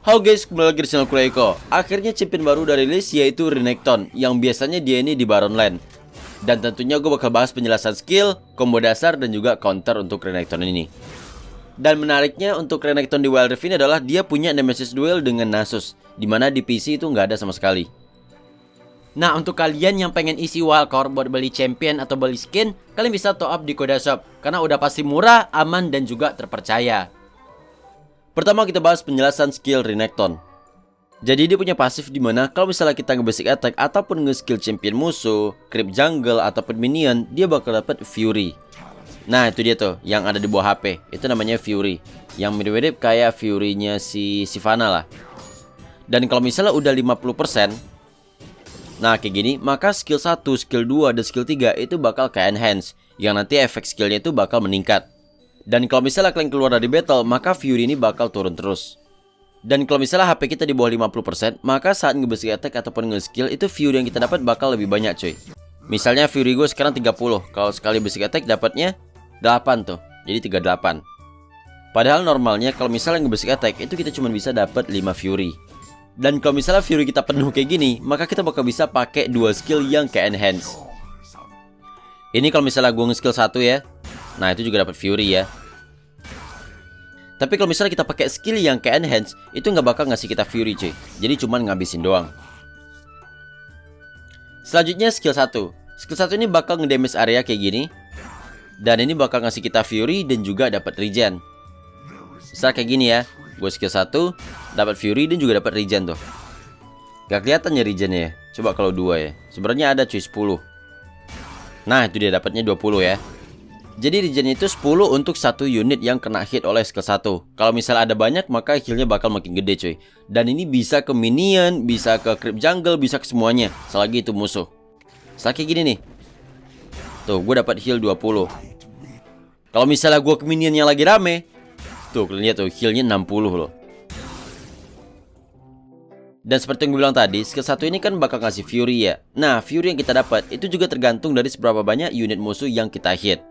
Halo guys, kembali lagi di channel Kureko. Akhirnya champion baru udah rilis, yaitu Renekton, yang biasanya dia ini di Baron Lane. Dan tentunya gue bakal bahas penjelasan skill, combo dasar, dan juga counter untuk Renekton ini. Dan menariknya untuk Renekton di Wild Rift ini adalah dia punya Nemesis Duel dengan Nasus, dimana di PC itu nggak ada sama sekali. Nah, untuk kalian yang pengen isi wildcard buat beli champion atau beli skin, kalian bisa top up di Koda Shop, karena udah pasti murah, aman, dan juga terpercaya. Pertama kita bahas penjelasan skill Renekton. Jadi dia punya pasif dimana kalau misalnya kita nge-basic attack ataupun nge-skill champion musuh, creep jungle ataupun minion, dia bakal dapat Fury. Nah itu dia tuh yang ada di bawah HP, itu namanya Fury, yang mirip-mirip kayak Fury-nya si Sivana lah. Dan kalau misalnya udah 50%, nah kayak gini, maka skill 1, skill 2, dan skill 3 itu bakal ke enhance, yang nanti efek skillnya itu bakal meningkat. Dan kalau misalnya kalian keluar dari battle, maka Fury ini bakal turun terus. Dan kalau misalnya HP kita di bawah 50%, maka saat nge-basic attack ataupun nge-skill, itu Fury yang kita dapat bakal lebih banyak cuy. Misalnya Fury gue sekarang 30, kalau sekali basic attack dapatnya 8 tuh, jadi 38. Padahal normalnya kalau misalnya nge-basic attack, itu kita cuma bisa dapat 5 Fury. Dan kalau misalnya Fury kita penuh kayak gini, maka kita bakal bisa pakai 2 skill yang ke enhance. Ini kalau misalnya gue nge-skill 1 ya, nah itu juga dapat Fury ya. Tapi kalau misalnya kita pakai skill yang ke enhance, itu nggak bakal ngasih kita Fury cuy. Jadi cuman ngabisin doang. Selanjutnya skill 1. Skill 1 ini bakal ngedamage area kayak gini. Dan ini bakal ngasih kita Fury dan juga dapat regen. Misal kayak gini ya, gue skill 1 dapat Fury dan juga dapat regen tuh. Gak kelihatan ya regennya ya. Coba kalau 2 ya. Sebenarnya ada cuy 10. Nah itu dia dapatnya 20 ya. Jadi regen itu 10 untuk satu unit yang kena hit oleh skill 1. Kalau misalnya ada banyak, maka healnya bakal makin gede cuy. Dan ini bisa ke minion, bisa ke creep jungle, bisa ke semuanya, selagi itu musuh. Kayak gini nih. Tuh gue dapat heal 20. Kalau misalnya gue ke minion yang lagi rame, tuh kalian lihat tuh healnya 60 loh. Dan seperti yang gue bilang tadi, skill 1 ini kan bakal ngasih Fury ya. Nah Fury yang kita dapat itu juga tergantung dari seberapa banyak unit musuh yang kita hit.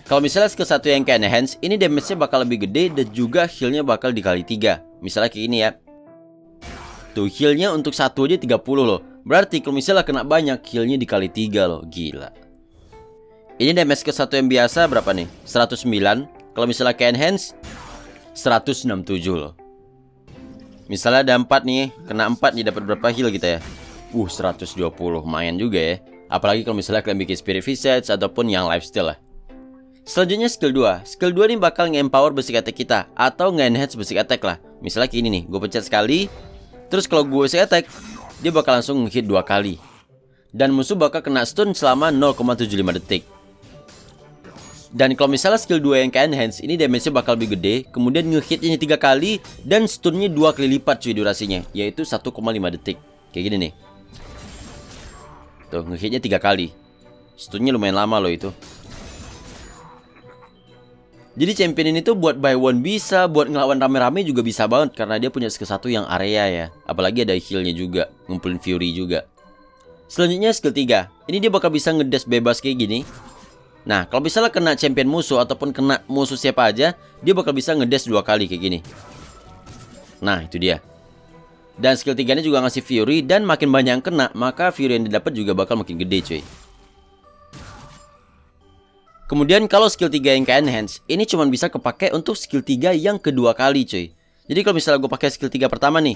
Kalau misalnya skill 1 yang ke enhance, ini damage-nya bakal lebih gede dan juga healnya bakal dikali 3. Misalnya kayak gini ya. Tuh healnya untuk 1 aja 30 loh. Berarti kalau misalnya kena banyak, healnya dikali 3 loh. Gila. Ini damage skill 1 yang biasa berapa nih? 109. Kalau misalnya ke enhance, 167 loh. Misalnya ada 4 nih, kena 4 nih dapat berapa heal kita ya? 120, lumayan juga ya. Apalagi kalau misalnya kalian bikin spirit visage ataupun yang lifesteal lah. Selanjutnya skill 2. Skill 2 ini bakal nge-empower basic attack kita atau nge-enhance basic attack lah. Misalnya kayak ini nih, gue pencet sekali, terus kalau gue basic attack, dia bakal langsung nge-hit 2 kali. Dan musuh bakal kena stun selama 0,75 detik. Dan kalau misalnya skill 2 yang ke-enhance, ini damage-nya bakal lebih gede, kemudian nge-hitnya 3 kali, dan stunnya 2 kali lipat cuy durasinya, yaitu 1,5 detik. Kayak gini nih. Tuh, nge-hitnya 3 kali. Stunnya lumayan lama loh itu. Jadi champion ini tuh buat buy one bisa, buat ngelawan rame-rame juga bisa banget, karena dia punya skill 1 yang area ya. Apalagi ada healnya juga, ngumpulin Fury juga. Selanjutnya skill 3. Ini dia bakal bisa ngedash bebas kayak gini. Nah kalau misalnya kena champion musuh ataupun kena musuh siapa aja, dia bakal bisa ngedash 2 kali kayak gini. Nah itu dia. Dan skill 3 ini juga ngasih Fury, dan makin banyak yang kena, maka Fury yang didapat juga bakal makin gede cuy. Kemudian kalau skill 3 yang ke enhance, ini cuma bisa kepake untuk skill 3 yang kedua kali cuy. Jadi kalau misalnya gue pakai skill 3 pertama nih,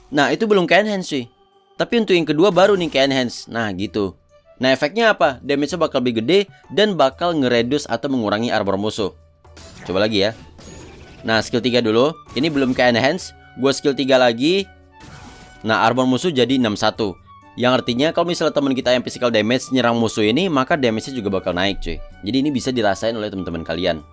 nah itu belum ke enhance cuy. Tapi untuk yang kedua baru nih ke enhance. Nah gitu. Nah efeknya apa? Damage-nya bakal lebih gede dan bakal nge-reduce atau mengurangi armor musuh. Coba lagi ya. Nah skill 3 dulu, ini belum ke enhance. Gue skill 3 lagi. Nah armor musuh jadi 61. Yang artinya kalau misalnya teman kita yang physical damage nyerang musuh ini, maka damage-nya juga bakal naik cuy. Jadi ini bisa dirasain oleh teman-teman kalian.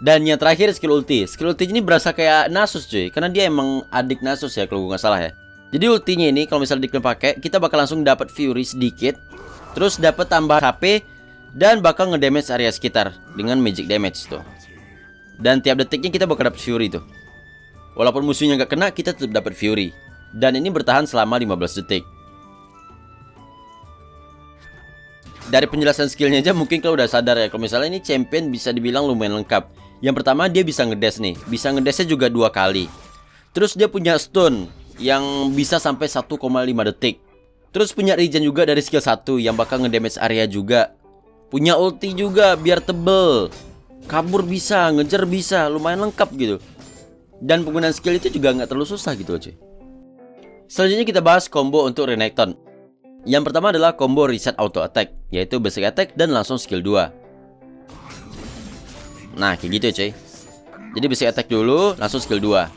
Dan yang terakhir skill ulti. Skill ulti ini berasa kayak Nasus cuy, karena dia emang adik Nasus ya kalau gue nggak salah ya. Jadi ultinya ini kalau misalnya dikalian pakai, kita bakal langsung dapat Fury sedikit, terus dapat tambah HP, dan bakal ngedamage area sekitar dengan magic damage tuh. Dan tiap detiknya kita bakal dapat Fury tuh. Walaupun musuhnya nggak kena, kita tetap dapat Fury. Dan ini bertahan selama 15 detik. Dari penjelasan skillnya aja mungkin kalau udah sadar ya, kalau misalnya ini champion bisa dibilang lumayan lengkap. Yang pertama dia bisa ngedash nih, bisa ngedashnya juga 2 kali. Terus dia punya stun yang bisa sampai 1,5 detik. Terus punya regen juga dari skill 1 yang bakal ngedamage area juga. Punya ulti juga biar tebel. Kabur bisa, ngejar bisa, lumayan lengkap gitu. Dan penggunaan skill itu juga nggak terlalu susah gitu loh cuy. Selanjutnya kita bahas combo untuk Renekton. Yang pertama adalah combo reset auto attack, yaitu basic attack dan langsung skill 2. Nah kayak gitu ya cuy. Jadi basic attack dulu, langsung skill 2.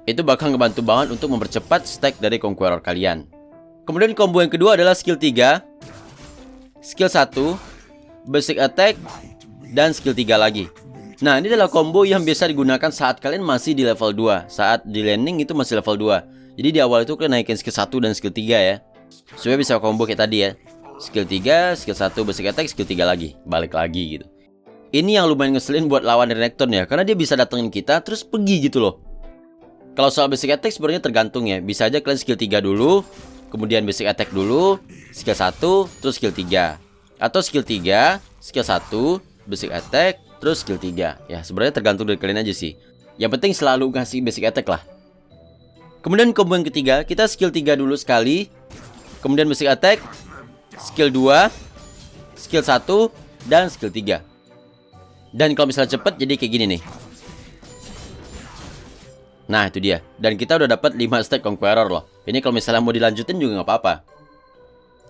Itu bakal ngebantu banget untuk mempercepat stack dari Conqueror kalian. Kemudian combo yang kedua adalah skill 3, skill 1, basic attack, dan skill 3 lagi. Nah ini adalah combo yang biasa digunakan saat kalian masih di level 2. Saat di landing itu masih level 2. Jadi di awal itu kalian naikin skill 1 dan skill 3 ya, supaya bisa combo kayak tadi ya. Skill 3, skill 1, basic attack, skill 3 lagi. Balik lagi gitu. Ini yang lumayan ngeselin buat lawan Renekton ya, karena dia bisa datengin kita terus pergi gitu loh. Kalau soal basic attack sebenarnya tergantung ya. Bisa aja kalian skill 3 dulu, kemudian basic attack dulu, skill 1, terus skill 3. Atau skill 3, skill 1, basic attack, terus skill 3. Ya sebenarnya tergantung dari kalian aja sih. Yang penting selalu ngasih basic attack lah. Kemudian combo yang ketiga, kita skill 3 dulu sekali, kemudian basic attack, skill 2, skill 1, dan skill 3. Dan kalau misalnya cepet jadi kayak gini nih. Nah itu dia. Dan kita udah dapat 5 stack Conqueror loh. Ini kalau misalnya mau dilanjutin juga nggak apa-apa.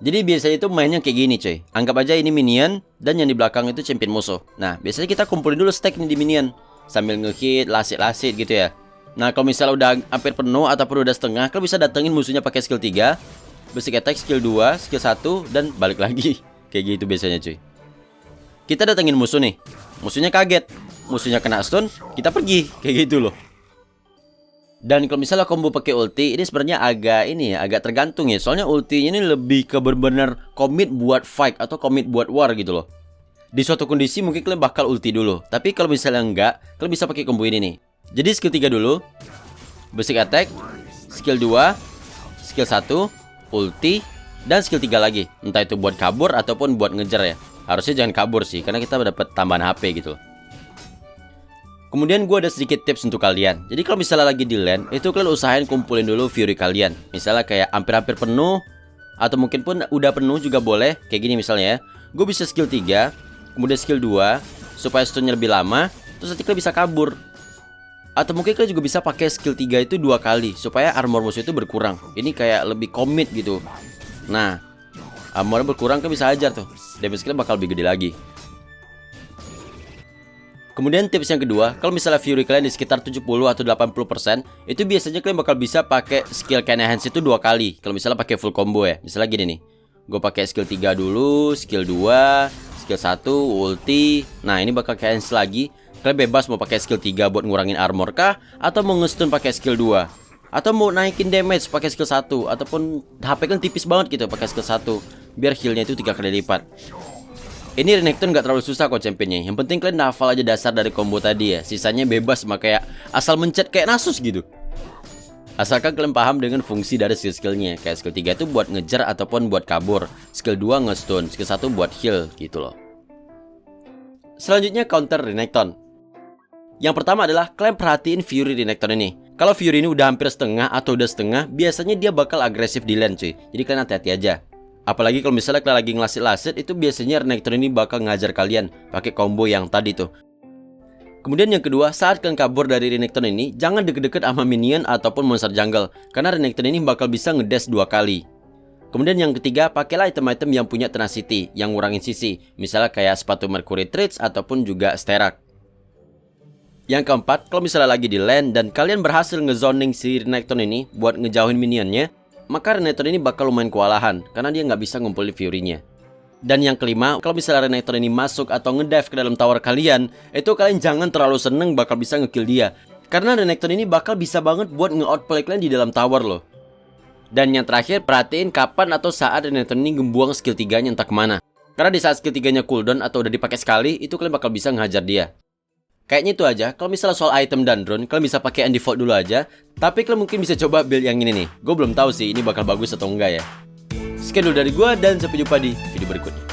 Jadi biasanya itu mainnya kayak gini cuy. Anggap aja ini minion, dan yang di belakang itu champion musuh. Nah biasanya kita kumpulin dulu stack nih di minion, sambil ngehit, lasit-lasit gitu ya. Nah kalau misalnya udah hampir penuh ataupun udah setengah, kalian bisa datengin musuhnya pakai skill 3, basic attack, skill 2, skill 1, dan balik lagi. Kayak gitu biasanya cuy. Kita datengin musuh nih, musuhnya kaget, musuhnya kena stun, kita pergi. Kayak gitu loh. Dan kalau misalnya combo pakai ulti, ini sebenarnya agak tergantung ya. Soalnya ultinya ini lebih ke bener-bener komit buat fight atau komit buat war gitu loh. Di suatu kondisi mungkin kalian bakal ulti dulu, tapi kalau misalnya enggak, kalian bisa pakai combo ini nih. Jadi skill 3 dulu, basic attack, skill 2, skill 1, ulti, dan skill 3 lagi. Entah itu buat kabur ataupun buat ngejar ya. Harusnya jangan kabur sih, karena kita dapat tambahan HP gitu loh. Kemudian gue ada sedikit tips untuk kalian. Jadi kalau misalnya lagi di lane, itu kalian usahain kumpulin dulu Fury kalian. Misalnya kayak hampir-hampir penuh, atau mungkin pun udah penuh juga boleh. Kayak gini misalnya ya, gue bisa skill 3, kemudian skill 2, supaya stunnya lebih lama, terus nanti kalian bisa kabur. Atau mungkin kalian juga bisa pakai skill 3 itu 2 kali, supaya armor musuh itu berkurang. Ini kayak lebih commit gitu. Nah, armornya berkurang, kalian bisa ajar tuh, damage kalian bakal lebih gede lagi. Kemudian tips yang kedua, kalau misalnya Fury kalian di sekitar 70 atau 80%, itu biasanya kalian bakal bisa pakai skill Can Enhance itu 2 kali. Kalau misalnya pakai full combo ya. Misalnya gini nih, gue pakai skill 3 dulu, skill 2, skill 1, ulti. Nah ini bakal Can Enhance lagi. Kalian bebas mau pakai skill 3 buat ngurangin armor kah, atau mau nge-stun pakai skill 2, atau mau naikin damage pakai skill 1, ataupun HP kan tipis banget gitu pakai skill 1, biar healnya itu 3 kali lipat. Ini Renekton gak terlalu susah kok championnya. Yang penting kalian hafal aja dasar dari combo tadi ya. Sisanya bebas, mah kayak asal mencet kayak Nasus gitu. Asalkan kalian paham dengan fungsi dari skill-skillnya. Kayak skill 3 itu buat ngejar ataupun buat kabur, skill 2 nge-stun, skill 1 buat heal gitu loh. Selanjutnya counter Renekton. Yang pertama adalah kalian perhatiin Fury Renekton ini. Kalau Fury ini udah hampir setengah atau udah setengah, biasanya dia bakal agresif di lane cuy. Jadi kalian hati-hati aja. Apalagi kalau misalnya kalian lagi ngelasit-lasit, itu biasanya Renekton ini bakal ngajar kalian pakai combo yang tadi tuh. Kemudian yang kedua, saat kalian kabur dari Renekton ini, jangan deket-deket sama minion ataupun monster jungle, karena Renekton ini bakal bisa ngedash 2 kali. Kemudian yang ketiga, pakailah item-item yang punya tenacity, yang ngurangin sisi, misalnya kayak sepatu Mercury Treads ataupun juga Sterak. Yang keempat, kalau misalnya lagi di lane dan kalian berhasil ngezoning si Renekton ini buat ngejauhin minionnya, maka Renekton ini bakal lumayan kewalahan karena dia nggak bisa ngumpulin Fury-nya. Dan yang kelima, kalau misalnya Renekton ini masuk atau ngedive ke dalam tower kalian, itu kalian jangan terlalu seneng bakal bisa ngekill dia, karena Renekton ini bakal bisa banget buat nge-outplay kalian di dalam tower loh. Dan yang terakhir, perhatiin kapan atau saat Renekton ini ngebuang skill 3-nya entah kemana. Karena di saat skill 3-nya cooldown atau udah dipakai sekali, itu kalian bakal bisa ngehajar dia. Kayaknya itu aja. Kalau misalnya soal item dan drone, kalian bisa pakai yang default dulu aja. Tapi kalian mungkin bisa coba build yang ini nih. Gue belum tahu sih ini bakal bagus atau enggak ya. Sekian dulu dari gue dan sampai jumpa di video berikutnya.